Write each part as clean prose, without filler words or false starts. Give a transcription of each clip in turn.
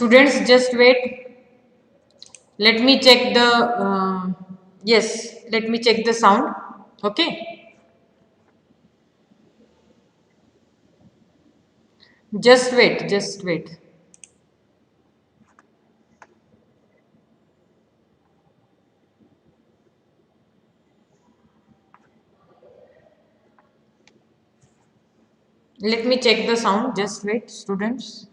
Students, just wait. Let me check the yes, let me check the sound. Okay, just wait, just wait. Let me check the sound. Just wait, students.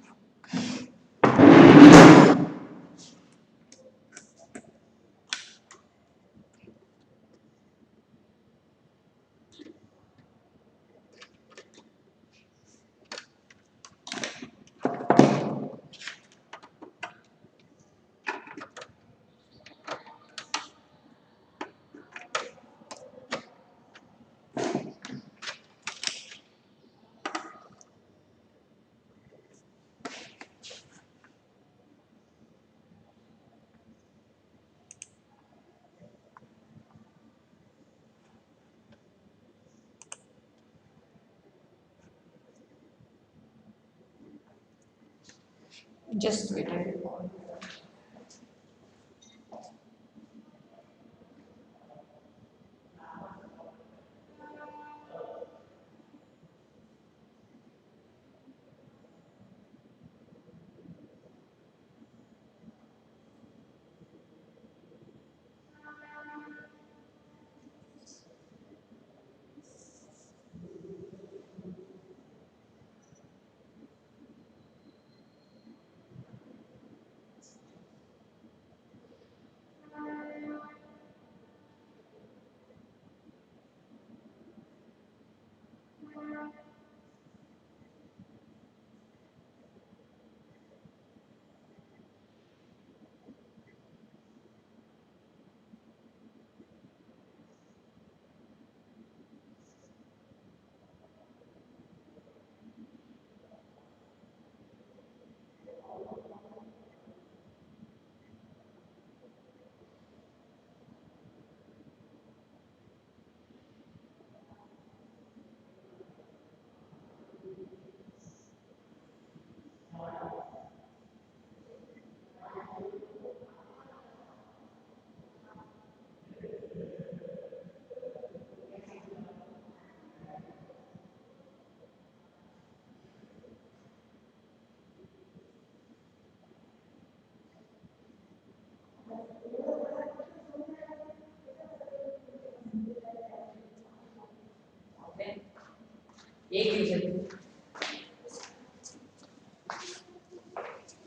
Just wait.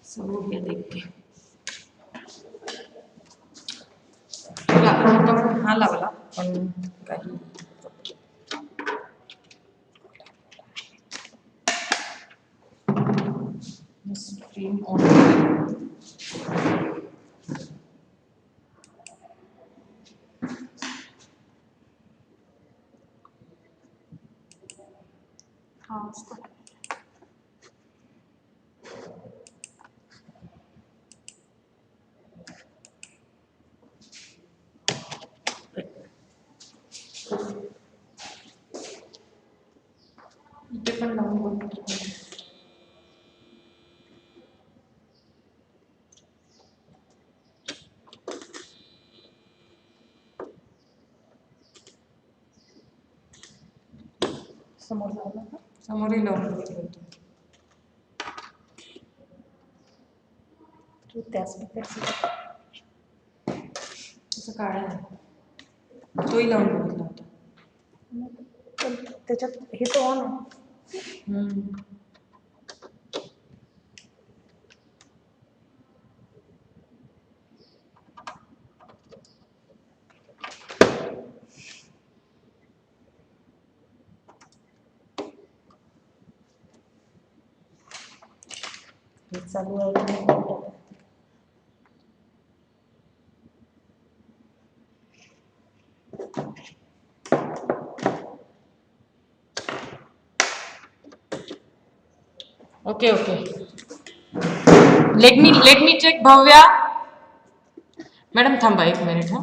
सब हो गया देख के हा लावला पण काही stream on हाँ उसको इथे पण लावून बघ समोर लावला का समोरही लावून बघितलं होतं तू त्या स्पीकरचं असं काढा आहे तोही लावून बघितला होता त्याच्यात हे तो ऑन आहे चालू आहे okay okay let me check Bhavya madam थांबा एक मिनिट हा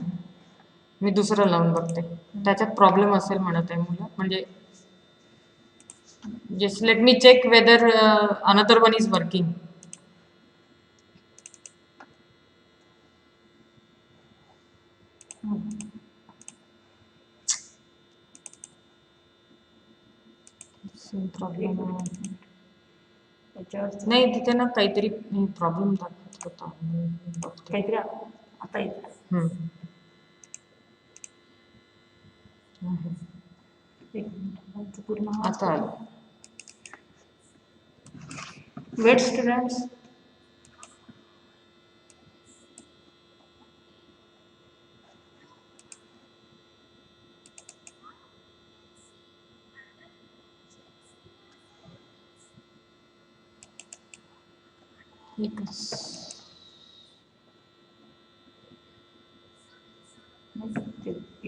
मी दुसरं लावून बघते त्याच्यात प्रॉब्लेम असेल म्हणत आहे मुलं म्हणजे just let me check whether another one is working problem नाही तिथे ना काहीतरी प्रॉब्लेम दाखवत होता काहीतरी आता येत पूर्ण आता आलं वेट स्टुडंट्स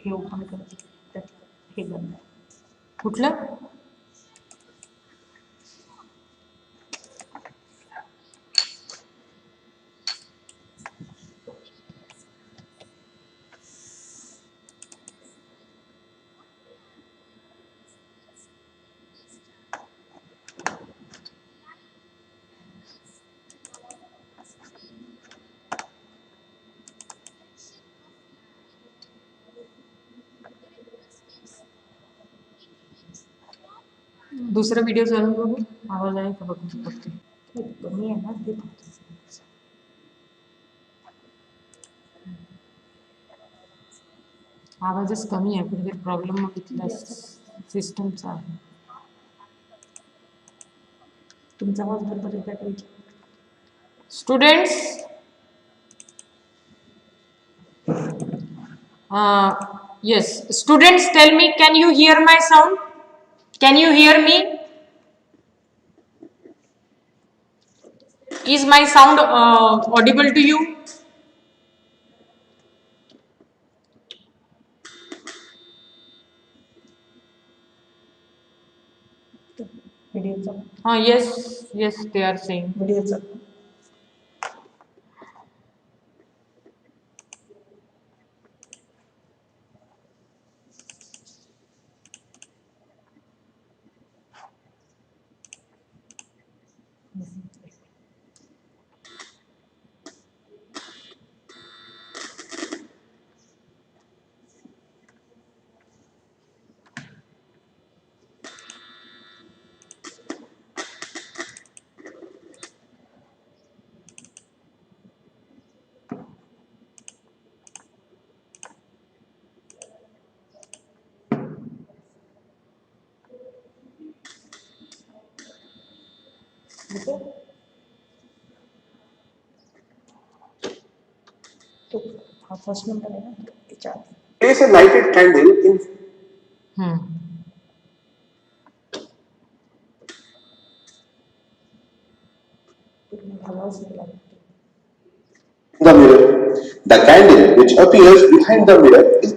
हे ओपन करायचं हे बंद कुठलं दुसरा व्हिडिओ चालू बघू आवाज आहे का बघू बघते कमी आहे ना ते आवाजच कमी आहे कुठेतरी प्रॉब्लेम मग इथला सिस्टमचा आहे तुमचा आवाज बरोबर येत आहे students yes students tell me can you hear my sound can you hear me is my sound audible to you yes they are saying first number है ना place a lighted candle in the mirror the candle which appears behind the mirror is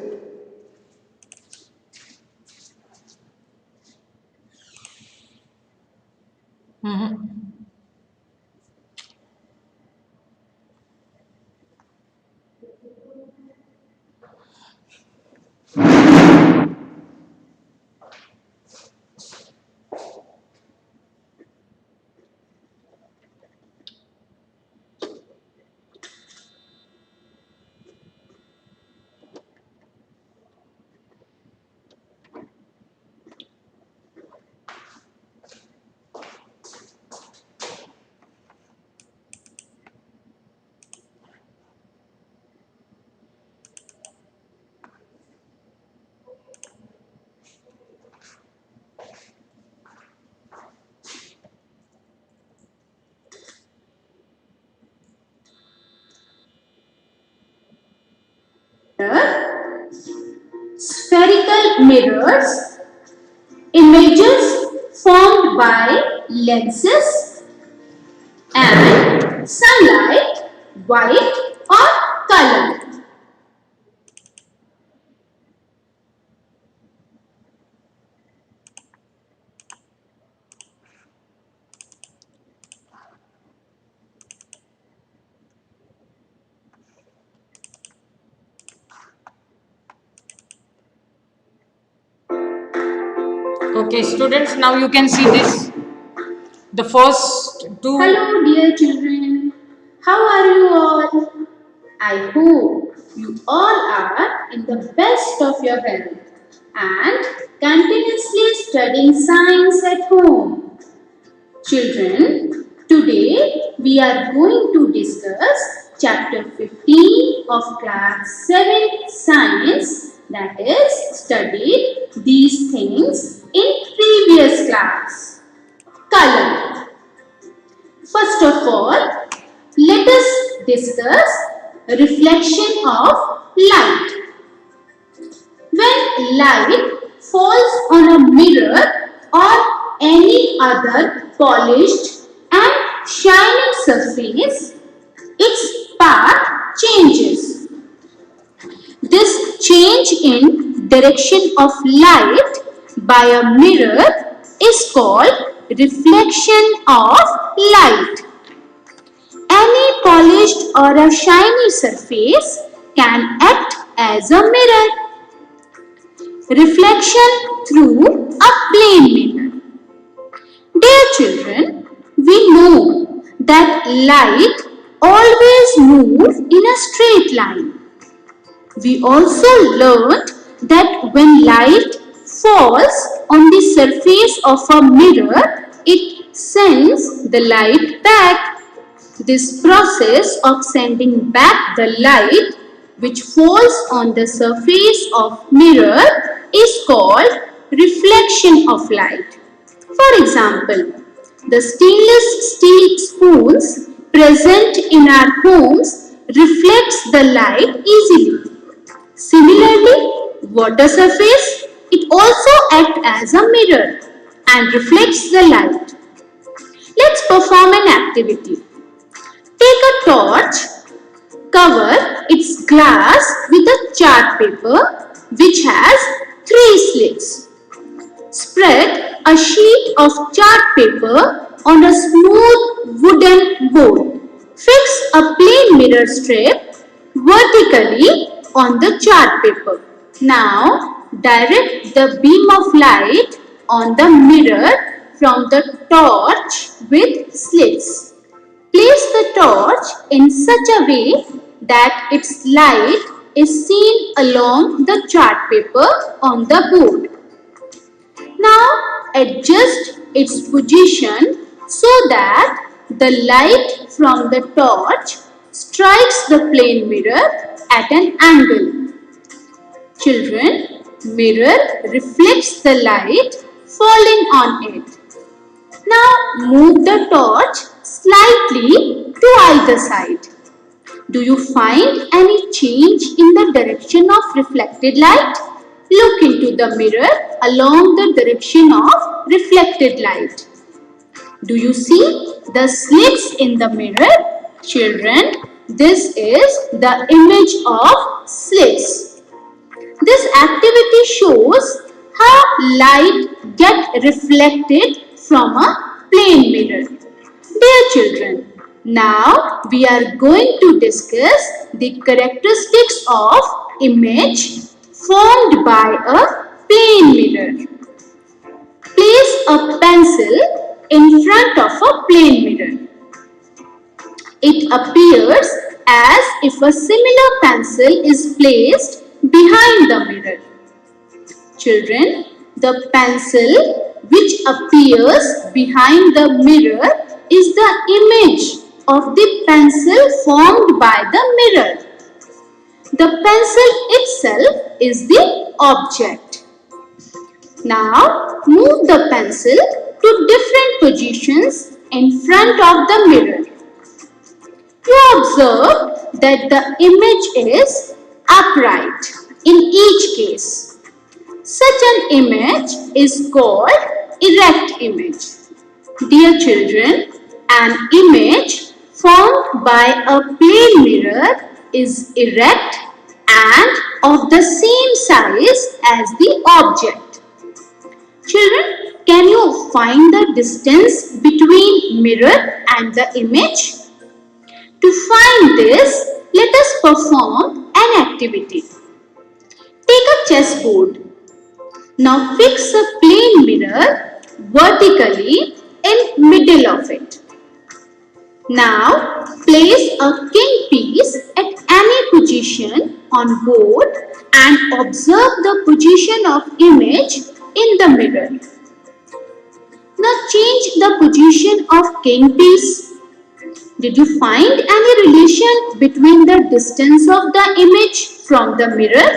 spherical mirrors, images formed by lenses and sunlight, white or color. Okay, students, now you can see this. The first two. Hello, dear children. How are you all? I hope you all are in the best of your health and continuously studying science at home. Children, today we are going to discuss chapter 15 of class 7 science, that is studied these things in previous class. Color. First of all, let us discuss reflection of light. When light falls on a mirror or any other polished and shining surface, its path changes. This change in direction of light by a mirror is called reflection of light. Any polished or a shiny surface can act as a mirror. Reflection through a plane mirror. Dear children, we know that light always moves in a straight line. We also learned that when light falls on the surface of a mirror, it sends the light back. This process of sending back the light which falls on the surface of mirror is called reflection of light. For example, the stainless steel spoons present in our homes reflects the light easily. Similarly, water surface, it also acts as a mirror and reflects the light. Let's perform an activity. Take a torch, cover its glass with a chart paper which has 3 slits. Spread a sheet of chart paper on a smooth wooden board. Fix a plain mirror strip vertically on the chart paper. Now, direct the beam of light on the mirror from the torch with slits. Place the torch in such a way that its light is seen along the chart paper on the board. Now adjust its position so that the light from the torch strikes the plane mirror at an angle. Children, mirror reflects the light falling on it. Now move the torch slightly to either side. Do you find any change in the direction of reflected light? Look into the mirror along the direction of reflected light. Do you see the slits in the mirror? Children, this is the image of slits. This activity shows how light gets reflected from a plane mirror. Dear children, now we are going to discuss the characteristics of image formed by a plane mirror. Place a pencil in front of a plane mirror. It appears as if a similar pencil is placed behind the mirror. Children, the pencil which appears behind the mirror is the image of the pencil formed by the mirror. The pencil itself is the object. Now move the pencil to different positions in front of the mirror. You observe that the image is upright in each case. Such an image is called erect image. Dear children, an image formed by a plane mirror is erect and of the same size as the object. Children, can you find the distance between mirror and the image? To find this, let us perform an activity. Take a chessboard. Now fix a plane mirror vertically in middle of it. Now place a king piece at any position on board and observe the position of image in the mirror. Now change the position of king piece. Did you find any relation between the distance of the image from the mirror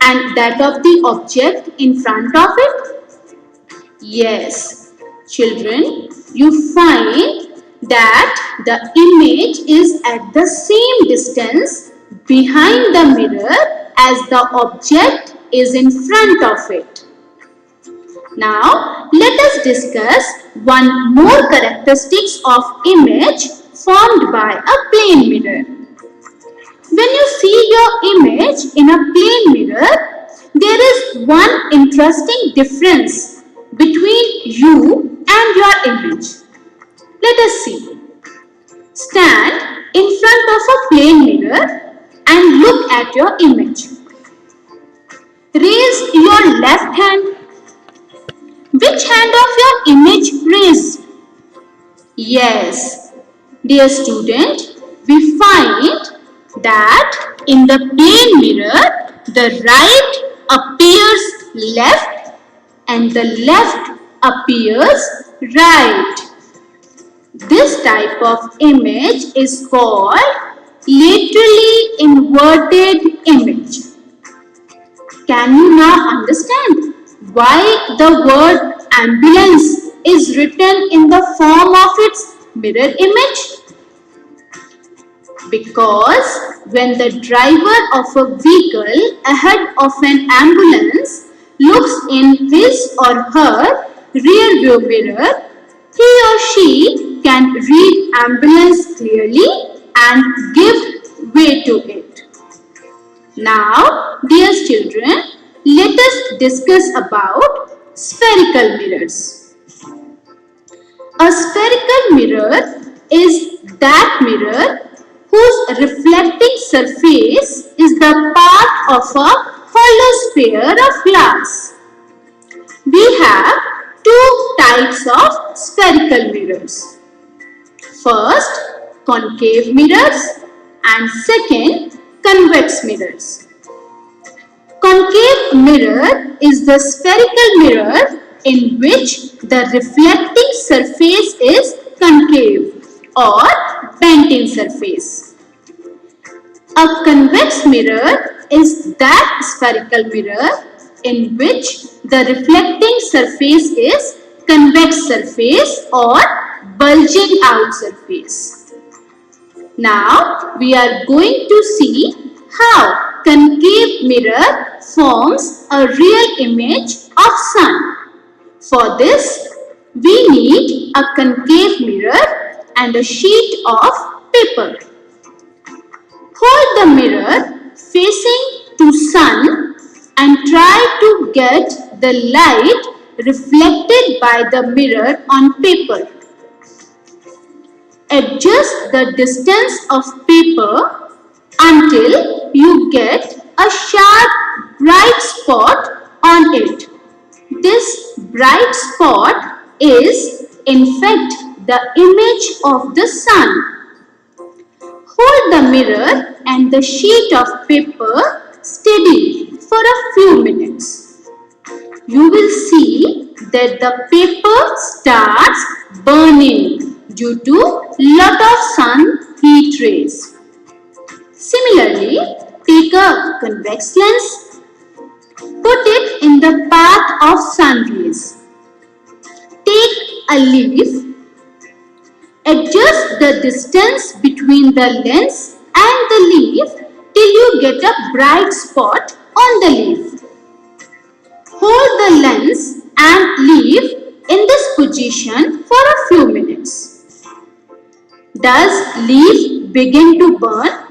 and that of the object in front of it? Yes, children, you find that the image is at the same distance behind the mirror as the object is in front of it. Now, let us discuss one more characteristics of image formed by a plane mirror. When you see your image in a plane mirror, there is one interesting difference between you and your image. Let us see. Stand in front of a plane mirror and look at your image. Raise your left hand. Which hand of your image raised? Yes, dear student, we find that in the plane mirror, the right appears left and the left appears right. This type of image is called laterally inverted image. Can you now understand why the word ambulance is written in the form of its mirror image? Because when the driver of a vehicle ahead of an ambulance looks in his or her rear view mirror, he or she can read ambulance clearly and give way to it. Now, dear children, let us discuss about spherical mirrors. A spherical mirror is that mirror whose reflecting surface is the part of a hollow sphere of glass. We have two types of spherical mirrors. First, concave mirrors and second, convex mirrors. Concave mirror is the spherical mirror in which the reflecting surface is concave or bent-in surface. A convex mirror is that spherical mirror in which the reflecting surface is convex surface or bulging out surface. Now we are going to see how concave mirror forms a real image of sun. For this, we need a concave mirror and a sheet of paper. Hold the mirror facing to sun and try to get the light reflected by the mirror on paper. Adjust the distance of paper until you get a sharp bright spot on it. This bright spot is in fact the image of the sun. Hold the mirror and the sheet of paper steady for a few minutes. You will see that the paper starts burning due to lot of sun heat rays. Similarly, take a convex lens. Put it in the path of sun rays. Take a leaf. Adjust the distance between the lens and the leaf till you get a bright spot on the leaf. Hold the lens and leaf in this position for a few minutes. Does leaf begin to burn?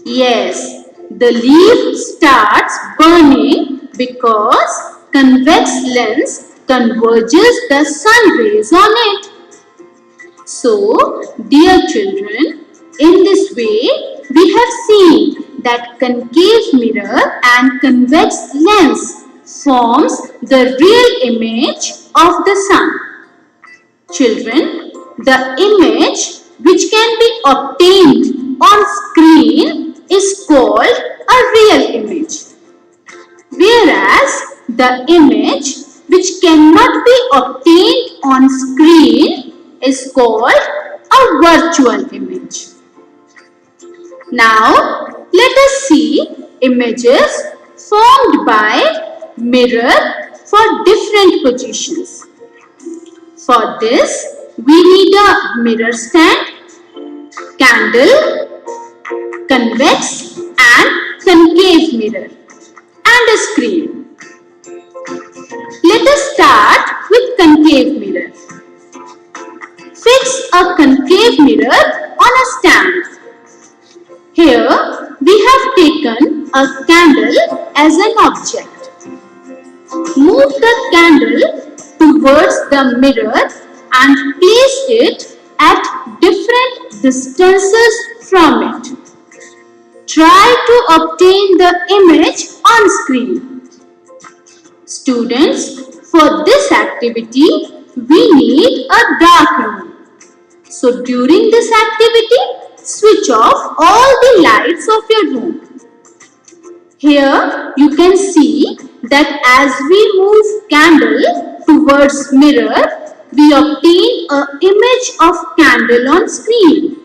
Yes, the leaf starts burning because convex lens converges the sun rays on it. So, dear children, in this way, we have seen that concave mirror and convex lens forms the real image of the sun. Children, the image which can be obtained on screen is called a real image. Whereas the image which cannot be obtained on screen is called a virtual image. Now, let us see images formed by mirror for different positions. For this, we need a mirror stand, candle, convex and concave mirror and a screen. Let us start with concave mirror. Fix a concave mirror on a stand. Here we have taken a candle as an object. Move the candle towards the mirror and place it at different distances from it. Try to obtain the image on screen. Students, for this activity, we need a dark room. So during this activity, switch off all the lights of your room. Here you can see that as we move candle towards mirror, we obtain an image of candle on screen.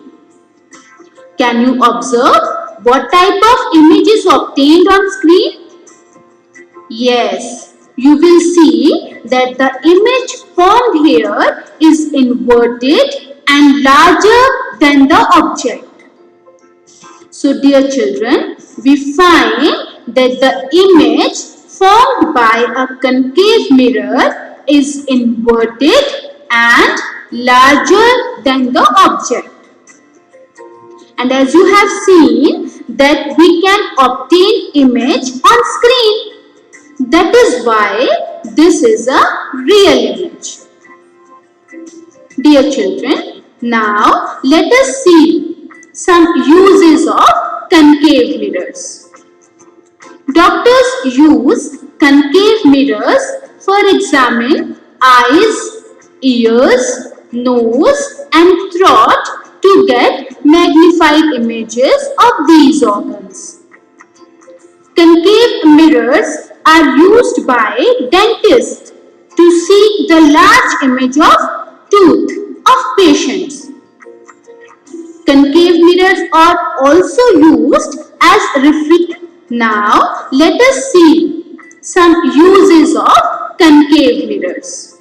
Can you observe what type of image is obtained on screen? Yes, you will see that the image formed here is inverted and larger than the object. So dear children, we find that the image formed by a concave mirror is inverted and larger than the object. And as you have seen that we can obtain image on screen. That is why this is a real image. Dear children, now let us see some uses of concave mirrors. Doctors use concave mirrors for examining eyes, ears, nose and throat to get magnified images of these organs. Concave mirrors are used by dentists to see the large image of tooth of patients. Concave mirrors are also used as reflectors. Now let us see some uses of concave mirrors.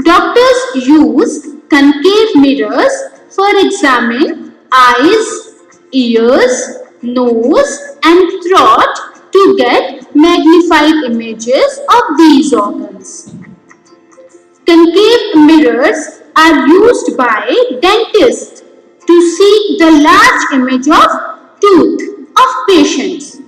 Doctors use concave mirrors for examining eyes, ears, nose and throat to get magnified images of these organs. Concave mirrors are used by dentists to see the large image of tooth of patients.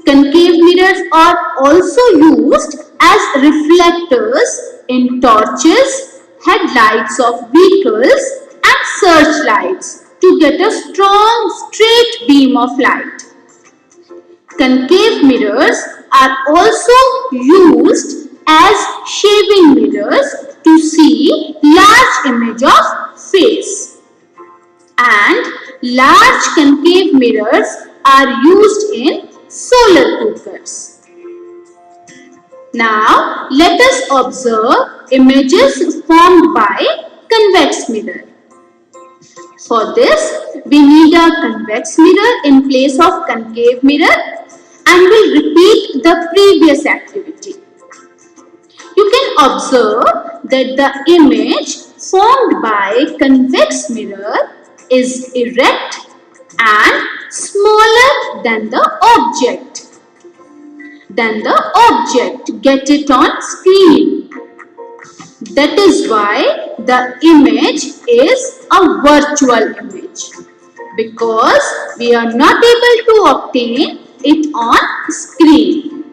Concave mirrors are also used as reflectors in torches, headlights of vehicles and searchlights to get a strong straight beam of light. Concave mirrors are also used as shaving mirrors to see large image of face. And large concave mirrors are used in solar cookers. Now let us observe images formed by convex mirror. For this, we need a convex mirror in place of concave mirror and will repeat the previous activity. You can observe that the image formed by convex mirror is erect and smaller than the object. Get it on screen. That is why the image is a virtual image, because we are not able to obtain it on screen.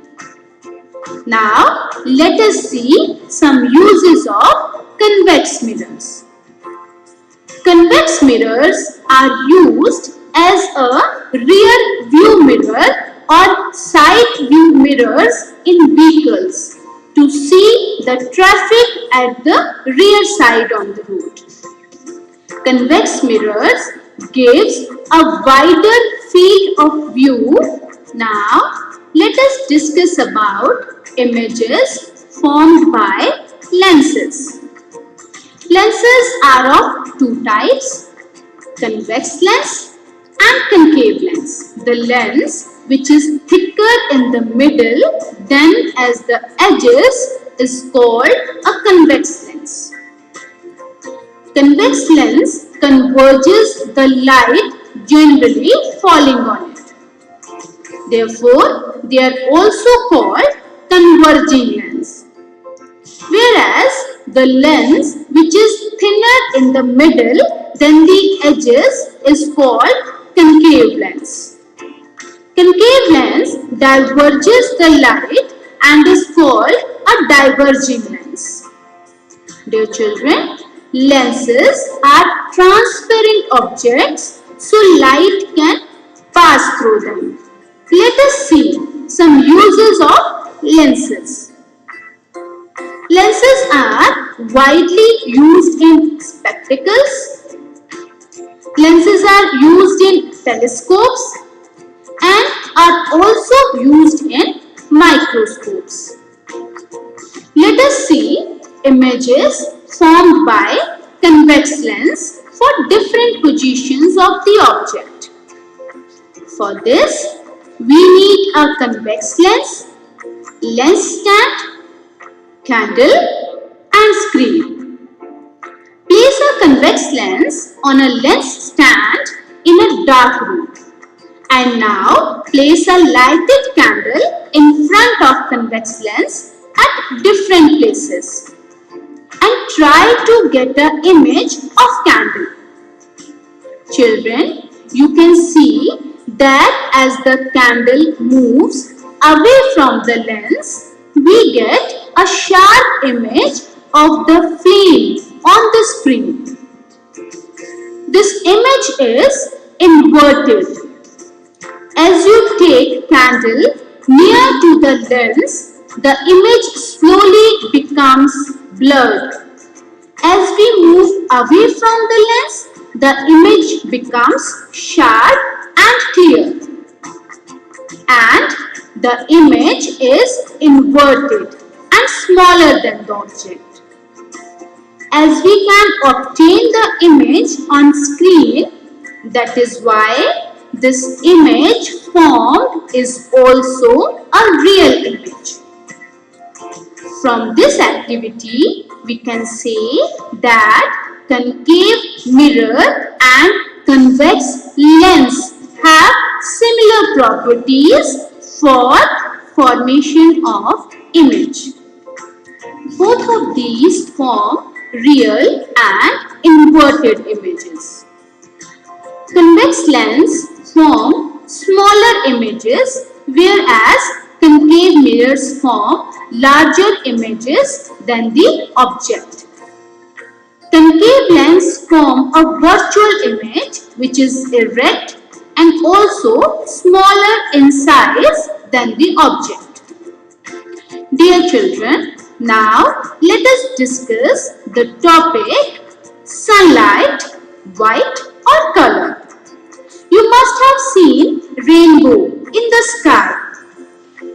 Now let us see some uses of convex mirrors. Convex mirrors are used as a rear view mirror or side view mirrors in vehicles to see the traffic at the rear side on the road. Convex mirrors gives a wider field of view. Now, let us discuss about images formed by lenses. Lenses are of two types, convex lens and concave lens. The lens which is thicker in the middle than as the edges is called a convex lens. Convex lens converges the light generally falling on it. Therefore, they are also called converging lens. Whereas the lens which is thinner in the middle than the edges is called concave lens. Concave lens diverges the light and is called a diverging lens. Dear children, lenses are transparent objects so light can pass through them. Let us see some uses of lenses. Lenses are widely used in spectacles. Lenses are used in telescopes and are also used in microscopes. Let us see images formed by convex lens for different positions of the object. For this, we need a convex lens, lens stand, candle and screen. Place a convex lens on a lens stand in a dark room. And now place a lighted candle in front of convex lens at different places. And try to get an image of candle. Children, you can see that as the candle moves away from the lens, we get a sharp image of the flame on the screen. This image is inverted. As you take candle near to the lens, the image slowly becomes blurred. As we move away from the lens, the image becomes sharp and clear. And the image is inverted and smaller than the object. As we can obtain the image on screen, that is why this image formed is also a real image. From this activity, we can say that concave mirror and convex lens have similar properties for formation of image. Both of these form real and inverted images. Convex lens form smaller images, whereas concave mirrors form larger images than the object. Concave lens form a virtual image which is erect and also smaller in size than the object. Dear children, now let us discuss the topic sunlight, white or color. You must have seen rainbow in the sky.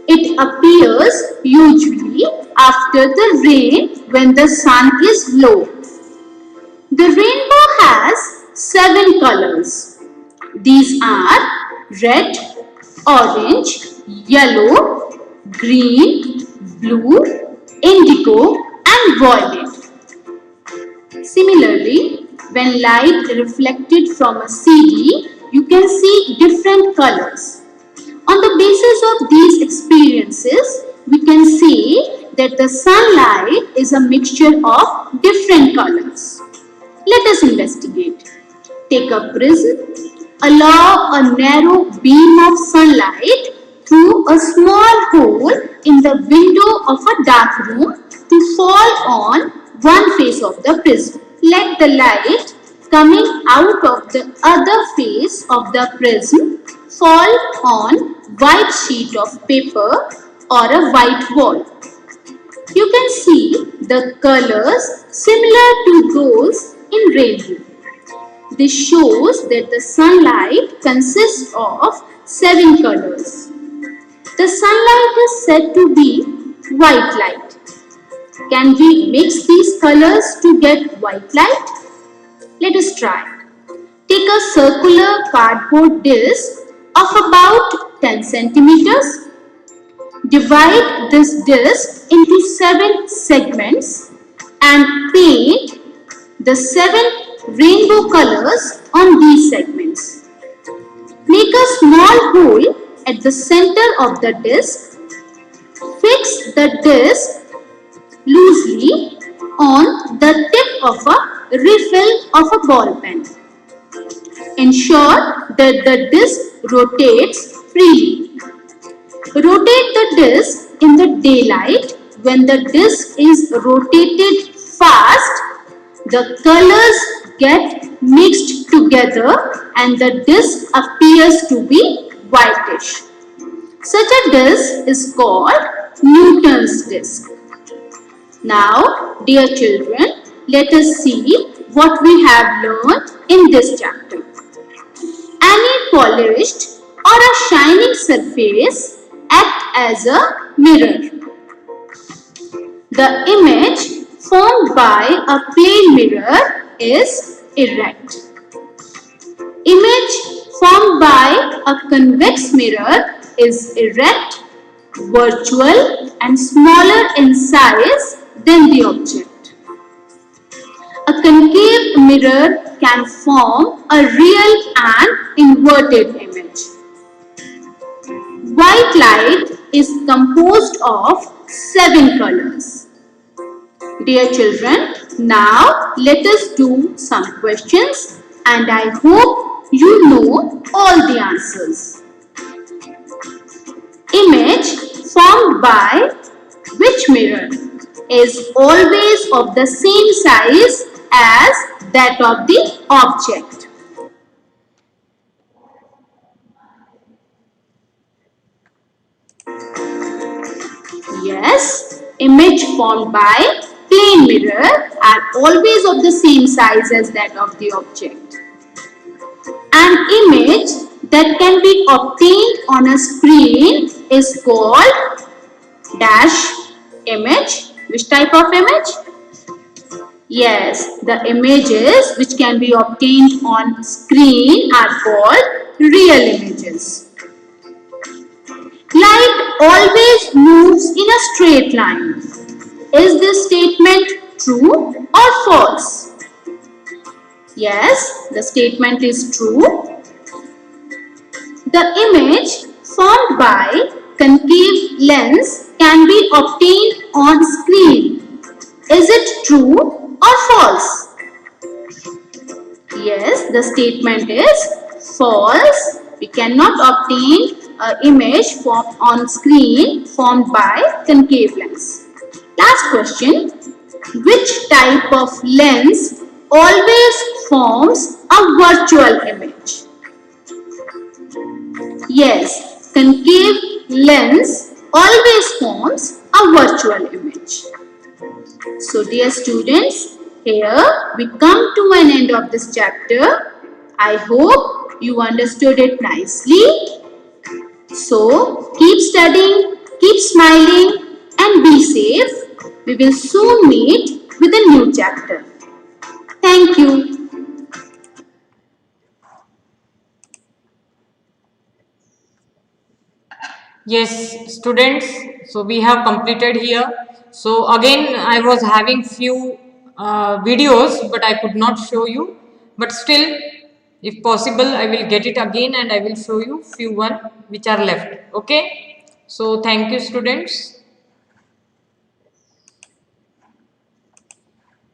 It appears usually after the rain when the sun is low. The rainbow has 7 colors. These are red, orange, yellow, green, blue, indigo and violet. Similarly, when light reflected from a CD, you can see different colors. On the basis of these experiences, we can say that the sunlight is a mixture of different colors. Let us investigate. Take a prism, allow a narrow beam of sunlight through a small hole in the window of a dark room to fall on one face of the prism. Let the light coming out of the other face of the prism fall on white sheet of paper or a white wall. You can see the colors similar to those in rainbow. This shows that the sunlight consists of 7 colors. The sunlight is said to be white light. Can we mix these colors to get white light? Let us try. Take a circular cardboard disc of about 10 centimeters. Divide this disc into 7 segments and paint the 7 rainbow colors on these segments. Make a small hole at the center of the disc. Fix the disc loosely on the tip of a refill of a ball pen. Ensure that the disc rotates freely. Rotate the disc in the daylight. When the disc is rotated fast, the colors get mixed together and the disc appears to be whitish. Such a disc is called Newton's disc. Now, dear children, let us see what we have learned in this chapter. Any polished or a shining surface acts as a mirror. The image formed by a plane mirror is erect. Image formed by a convex mirror is erect, virtual and smaller in size than the object. A concave mirror can form a real and inverted image. White light is composed of 7 colors. Dear children, now let us do some questions and I hope you know all the answers. Image formed by which mirror is always of the same size as that of the object? Yes, image formed by plane mirror are always of the same size as that of the object. An image that can be obtained on a screen is called dash image. Which type of image? Yes, the images which can be obtained on screen are called real images. Light always moves in a straight line. Is this statement true or false? Yes, the statement is true. The image formed by concave lens can be obtained on screen. Is it true or false? Yes, the statement is false. We cannot obtain an image formed on screen formed by concave lens. Last question. Which type of lens always forms a virtual image? Yes, concave lens always forms a virtual image. So dear students, here we come to an end of this chapter. I hope you understood it nicely. So keep studying, keep smiling and be safe. We will soon meet with a new chapter. Thank you. Yes, students, so we have completed here. So again, I was having few videos, but I could not show you. But still, if possible, I will get it again and I will show you few one which are left. Okay. So thank you, students.